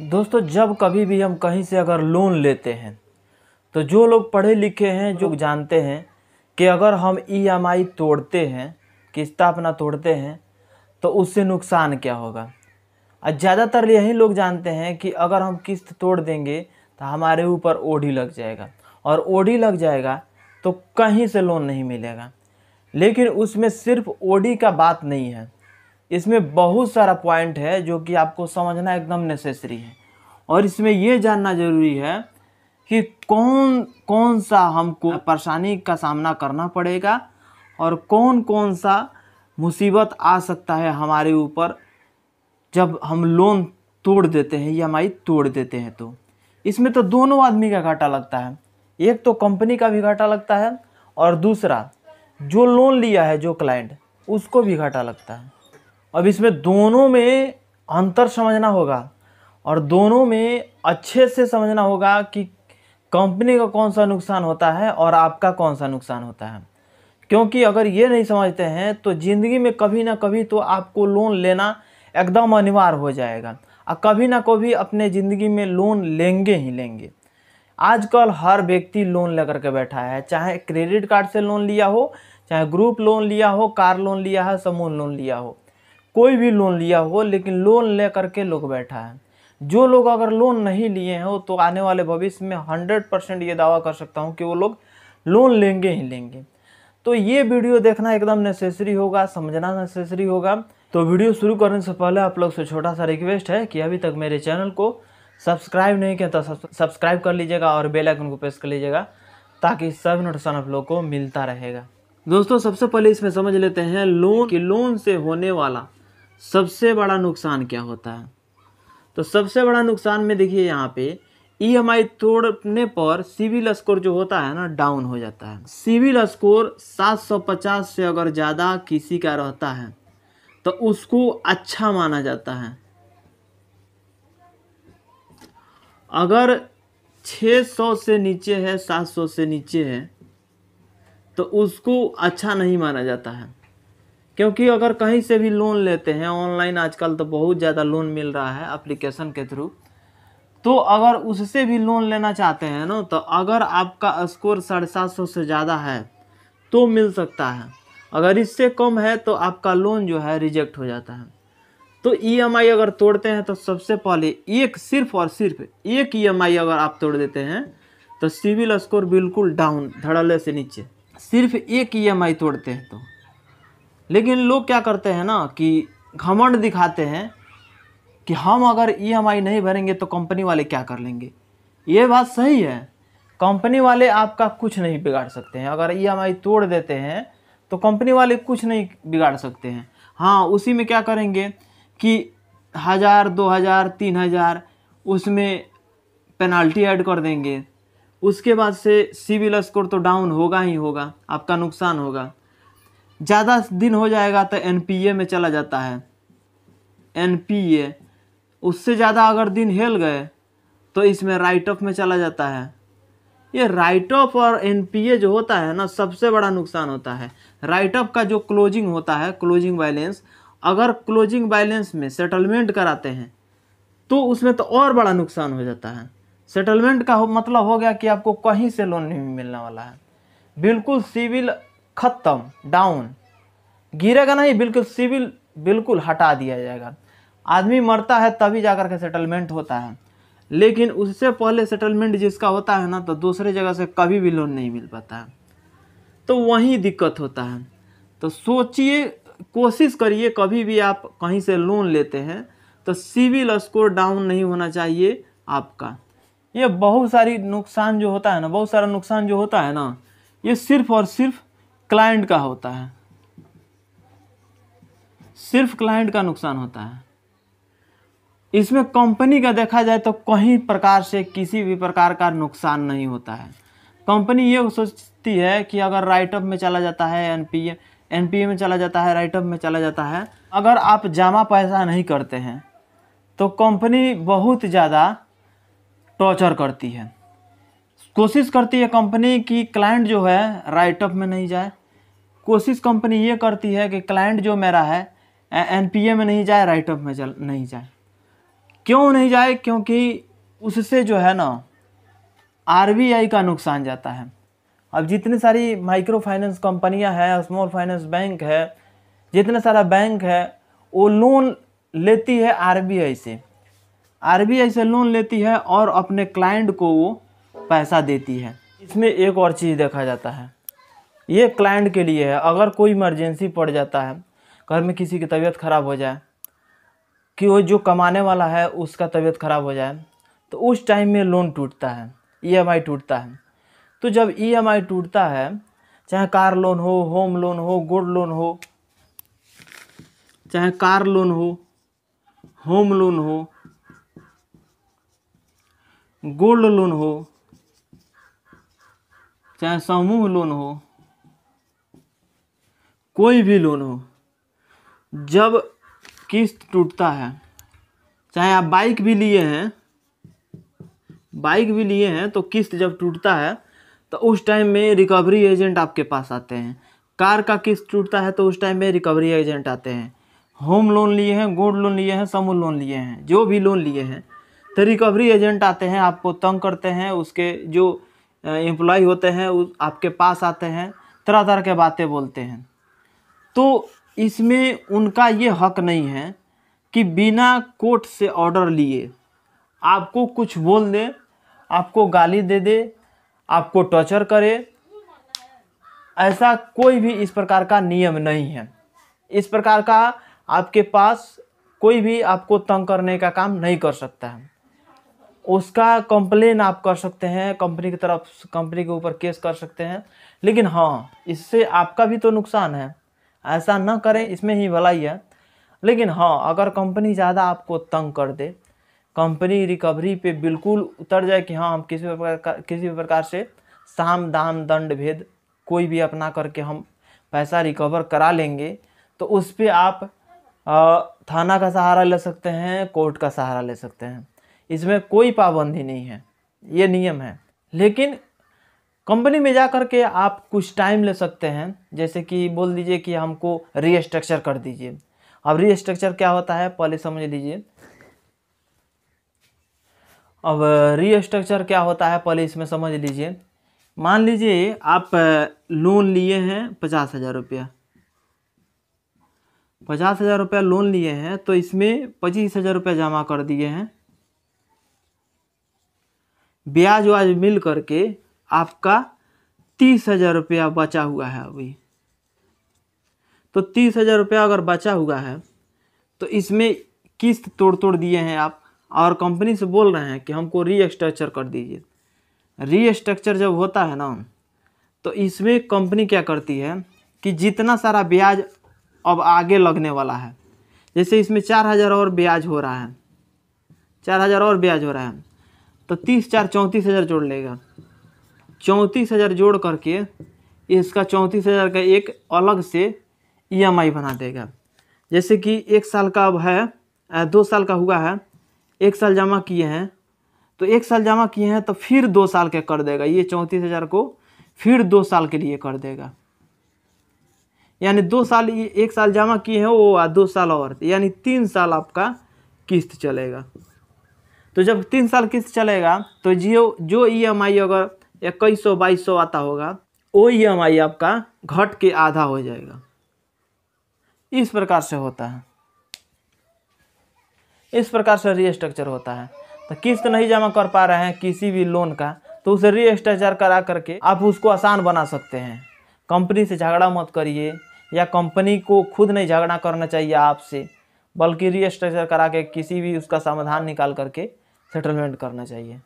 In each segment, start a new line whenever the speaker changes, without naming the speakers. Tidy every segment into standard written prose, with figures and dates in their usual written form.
दोस्तों, जब कभी भी हम कहीं से अगर लोन लेते हैं तो जो लोग पढ़े लिखे हैं जो जानते हैं कि अगर हम ईएमआई तोड़ते हैं, किस्त अपना तोड़ते हैं तो उससे नुकसान क्या होगा। और ज़्यादातर यही लोग जानते हैं कि अगर हम किस्त तोड़ देंगे तो हमारे ऊपर ओडी लग जाएगा, और ओडी लग जाएगा तो कहीं से लोन नहीं मिलेगा। लेकिन उसमें सिर्फ ओडी का बात नहीं है, इसमें बहुत सारा पॉइंट है जो कि आपको समझना एकदम नेसेसरी है। और इसमें ये जानना ज़रूरी है कि कौन कौन सा हमको परेशानी का सामना करना पड़ेगा और कौन कौन सा मुसीबत आ सकता है हमारे ऊपर जब हम लोन तोड़ देते हैं, ईएमआई तोड़ देते हैं। तो इसमें तो दोनों आदमी का घाटा लगता है, एक तो कंपनी का भी घाटा लगता है और दूसरा जो लोन लिया है जो क्लाइंट, उसको भी घाटा लगता है। अब इसमें दोनों में अंतर समझना होगा और दोनों में अच्छे से समझना होगा कि कंपनी का कौन सा नुकसान होता है और आपका कौन सा नुकसान होता है। क्योंकि अगर ये नहीं समझते हैं तो ज़िंदगी में कभी ना कभी तो आपको लोन लेना एकदम अनिवार्य हो जाएगा, और कभी ना कभी अपने ज़िंदगी में लोन लेंगे ही लेंगे। आजकल हर व्यक्ति लोन लेकर के बैठा है, चाहे क्रेडिट कार्ड से लोन लिया हो, चाहे ग्रुप लोन लिया हो, कार लोन लिया है, समूह लोन लिया हो, कोई भी लोन लिया हो, लेकिन लोन ले करके लोग बैठा है। जो लोग अगर लोन नहीं लिए हो तो आने वाले भविष्य में 100% ये दावा कर सकता हूँ कि वो लोग लोन लेंगे ही लेंगे। तो ये वीडियो देखना एकदम नेसेसरी होगा, समझना नेसेसरी होगा। तो वीडियो शुरू करने से पहले आप लोग से छोटा सा रिक्वेस्ट है कि अभी तक मेरे चैनल को सब्सक्राइब नहीं किया तो सब्सक्राइब कर लीजिएगा और बेल आइकन को प्रेस कर लीजिएगा, ताकि सब नोटिफिकेशन आप लोग को मिलता रहेगा। दोस्तों, सबसे पहले इसमें समझ लेते हैं लोन से होने वाला सबसे बड़ा नुकसान क्या होता है। तो सबसे बड़ा नुकसान में देखिए यहाँ पे ईएमआई तोड़ने पर सिविल स्कोर जो होता है ना, डाउन हो जाता है। सिविल स्कोर 750 से अगर ज़्यादा किसी का रहता है तो उसको अच्छा माना जाता है। अगर 600 से नीचे है, 700 से नीचे है तो उसको अच्छा नहीं माना जाता है। क्योंकि अगर कहीं से भी लोन लेते हैं ऑनलाइन, आजकल तो बहुत ज़्यादा लोन मिल रहा है एप्लीकेशन के थ्रू, तो अगर उससे भी लोन लेना चाहते हैं ना, तो अगर आपका स्कोर 750 से ज़्यादा है तो मिल सकता है। अगर इससे कम है तो आपका लोन जो है रिजेक्ट हो जाता है। तो ईएमआई अगर तोड़ते हैं तो सबसे पहले सिर्फ और सिर्फ एक ईएमआई अगर आप तोड़ देते हैं तो सिविल स्कोर बिल्कुल डाउन, धड़ल्ले से नीचे, सिर्फ एक ईएमआई तोड़ते हैं तो। लेकिन लोग क्या करते हैं ना कि घमंड दिखाते हैं कि हम अगर ईएमआई नहीं भरेंगे तो कंपनी वाले क्या कर लेंगे। ये बात सही है, कंपनी वाले आपका कुछ नहीं बिगाड़ सकते हैं। अगर ईएमआई तोड़ देते हैं तो कंपनी वाले कुछ नहीं बिगाड़ सकते हैं। हाँ, उसी में क्या करेंगे कि 1000, 2000, 3000 उसमें पेनाल्टी ऐड कर देंगे। उसके बाद से सिविल स्कोर तो डाउन होगा ही होगा, आपका नुकसान होगा। ज़्यादा दिन हो जाएगा तो एनपीए में चला जाता है। एनपीए उससे ज़्यादा अगर दिन हिल गए तो इसमें राइट ऑफ में चला जाता है। ये राइट ऑफ और एनपीए जो होता है ना, सबसे बड़ा नुकसान होता है। राइट ऑफ का जो क्लोजिंग होता है, क्लोजिंग बैलेंस, अगर क्लोजिंग बैलेंस में सेटलमेंट कराते हैं तो उसमें तो और बड़ा नुकसान हो जाता है। सेटलमेंट का मतलब हो गया कि आपको कहीं से लोन नहीं मिलने वाला है, बिल्कुल सिविल खत्म, डाउन, गिरेगा नहीं, बिल्कुल सिविल बिल्कुल हटा दिया जाएगा। आदमी मरता है तभी जाकर के सेटलमेंट होता है, लेकिन उससे पहले सेटलमेंट जिसका होता है ना, तो दूसरे जगह से कभी भी लोन नहीं मिल पाता है। तो वहीं दिक्कत होता है। तो सोचिए, कोशिश करिए, कभी भी आप कहीं से लोन लेते हैं तो सिविल स्कोर डाउन नहीं होना चाहिए आपका। ये बहुत सारी नुकसान जो होता है ना, बहुत सारा नुकसान जो होता है ना, ये सिर्फ और सिर्फ क्लाइंट का होता है, सिर्फ क्लाइंट का नुकसान होता है। इसमें कंपनी का देखा जाए तो कहीं प्रकार से किसी भी प्रकार का नुकसान नहीं होता है। कंपनी ये सोचती है कि अगर राइट ऑफ में चला जाता है, एनपीए में चला जाता है, राइट ऑफ में चला जाता है, अगर आप जमा पैसा नहीं करते हैं तो कंपनी बहुत ज़्यादा टॉर्चर करती है। कोशिश करती है कंपनी कि क्लाइंट जो है राइट ऑफ में नहीं जाए। कोशिश कंपनी ये करती है कि क्लाइंट जो मेरा है एनपीए में नहीं जाए, राइट ऑफ में नहीं जाए। क्यों नहीं जाए? क्योंकि उससे जो है ना आरबीआई का नुकसान जाता है। अब जितनी सारी माइक्रो फाइनेंस कंपनियां हैं, स्मॉल फाइनेंस बैंक है, जितना सारा बैंक है, वो लोन लेती है आरबीआई से। आरबीआई से लोन लेती है और अपने क्लाइंट को वो पैसा देती है। इसमें एक और चीज़ देखा जाता है, ये क्लाइंट के लिए है। अगर कोई इमरजेंसी पड़ जाता है, घर में किसी की तबीयत ख़राब हो जाए, कि वो जो कमाने वाला है उसका तबीयत ख़राब हो जाए, तो उस टाइम में लोन टूटता है, ईएमआई टूटता है। तो जब ईएमआई टूटता है, चाहे कार लोन हो, होम लोन हो, गोल्ड लोन हो, चाहे कार लोन हो, होम लोन हो, गोल्ड लोन हो, चाहे समूह लोन हो, कोई भी लोन हो, जब किस्त टूटता है, चाहे आप बाइक भी लिए हैं तो किस्त जब टूटता है तो उस टाइम में रिकवरी एजेंट आपके पास आते हैं। कार का किस्त टूटता है तो उस टाइम में रिकवरी एजेंट आते हैं। होम लोन लिए हैं, गोल्ड लोन लिए हैं, समूह लोन लिए हैं, जो भी लोन लिए हैं तो रिकवरी एजेंट आते हैं, आपको तंग करते हैं। उसके जो एम्प्लॉय होते हैं आपके पास आते हैं, तरह तरह के बातें बोलते हैं। तो इसमें उनका ये हक नहीं है कि बिना कोर्ट से ऑर्डर लिए आपको कुछ बोल दे, आपको गाली दे दे, आपको टॉर्चर करे। ऐसा कोई भी इस प्रकार का नियम नहीं है। इस प्रकार का आपके पास कोई भी आपको तंग करने का काम नहीं कर सकता है। उसका कंप्लेन आप कर सकते हैं, कंपनी की तरफ, कंपनी के ऊपर केस कर सकते हैं, लेकिन हाँ, इससे आपका भी तो नुकसान है। ऐसा ना करें, इसमें ही भलाई है। लेकिन हाँ, अगर कंपनी ज़्यादा आपको तंग कर दे, कंपनी रिकवरी पे बिल्कुल उतर जाए कि हाँ, हम किसी भी प्रकार से साम दाम दंड भेद कोई भी अपना करके हम पैसा रिकवर करा लेंगे, तो उस पर आप थाना का सहारा ले सकते हैं, कोर्ट का सहारा ले सकते हैं। इसमें कोई पाबंदी नहीं है, ये नियम है। लेकिन कंपनी में जा कर के आप कुछ टाइम ले सकते हैं। जैसे कि बोल दीजिए कि हमको रीस्ट्रक्चर कर दीजिए। अब रीस्ट्रक्चर क्या होता है पहले समझ लीजिए। अब रीस्ट्रक्चर क्या होता है पहले इसमें समझ लीजिए। मान लीजिए आप लोन लिए हैं 50,000 रुपया, 50,000 रुपया लोन लिए हैं, तो इसमें 25,000 रुपया जमा कर दिए हैं। ब्याज वाज मिल करके आपका 30,000 रुपया बचा हुआ है अभी। तो 30,000 रुपया अगर बचा हुआ है तो इसमें किस्त तोड़ दिए हैं आप, और कंपनी से बोल रहे हैं कि हमको रीस्ट्रक्चर कर दीजिए। रीस्ट्रक्चर जब होता है ना, तो इसमें कंपनी क्या करती है कि जितना सारा ब्याज अब आगे लगने वाला है, जैसे इसमें 4,000 और ब्याज हो रहा है, 4,000 और ब्याज हो रहा है, तो 30 4 34,000 जोड़ लेगा। 34,000 जोड़ करके इसका 34,000 का एक अलग से ईएमआई बना देगा। जैसे कि 1 साल का अब है, 2 साल का हुआ है, 1 साल जमा किए हैं, तो 1 साल जमा किए हैं तो फिर 2 साल के कर देगा। ये 34,000 को फिर 2 साल के लिए कर देगा। यानी 2 साल, 1 साल जमा किए हैं वो 2 साल और, यानी 3 साल आपका किस्त चलेगा। तो जब 3 साल किस्त चलेगा तो जो ईएमआई अगर 2100-2200 आता होगा, वो ईएमआई आपका घट के आधा हो जाएगा। इस प्रकार से होता है, इस प्रकार से रीस्ट्रक्चर होता है। तो किस्त नहीं जमा कर पा रहे हैं किसी भी लोन का, तो उसे रीस्ट्रक्चर करा करके आप उसको आसान बना सकते हैं। कंपनी से झगड़ा मत करिए, या कंपनी को खुद नहीं झगड़ा करना चाहिए आपसे, बल्कि रीस्ट्रक्चर करा के किसी भी उसका समाधान निकाल करके सेटलमेंट करना चाहिए।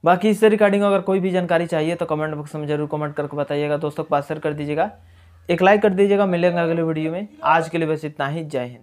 बाकी इससे रिगार्डिंग अगर कोई भी जानकारी चाहिए तो कमेंट बॉक्स में जरूर कमेंट करके बताइएगा। दोस्तों को पास शेयर कर दीजिएगा, एक लाइक कर दीजिएगा। मिलेंगे अगले वीडियो में। आज के लिए बस इतना ही। जय हिंद।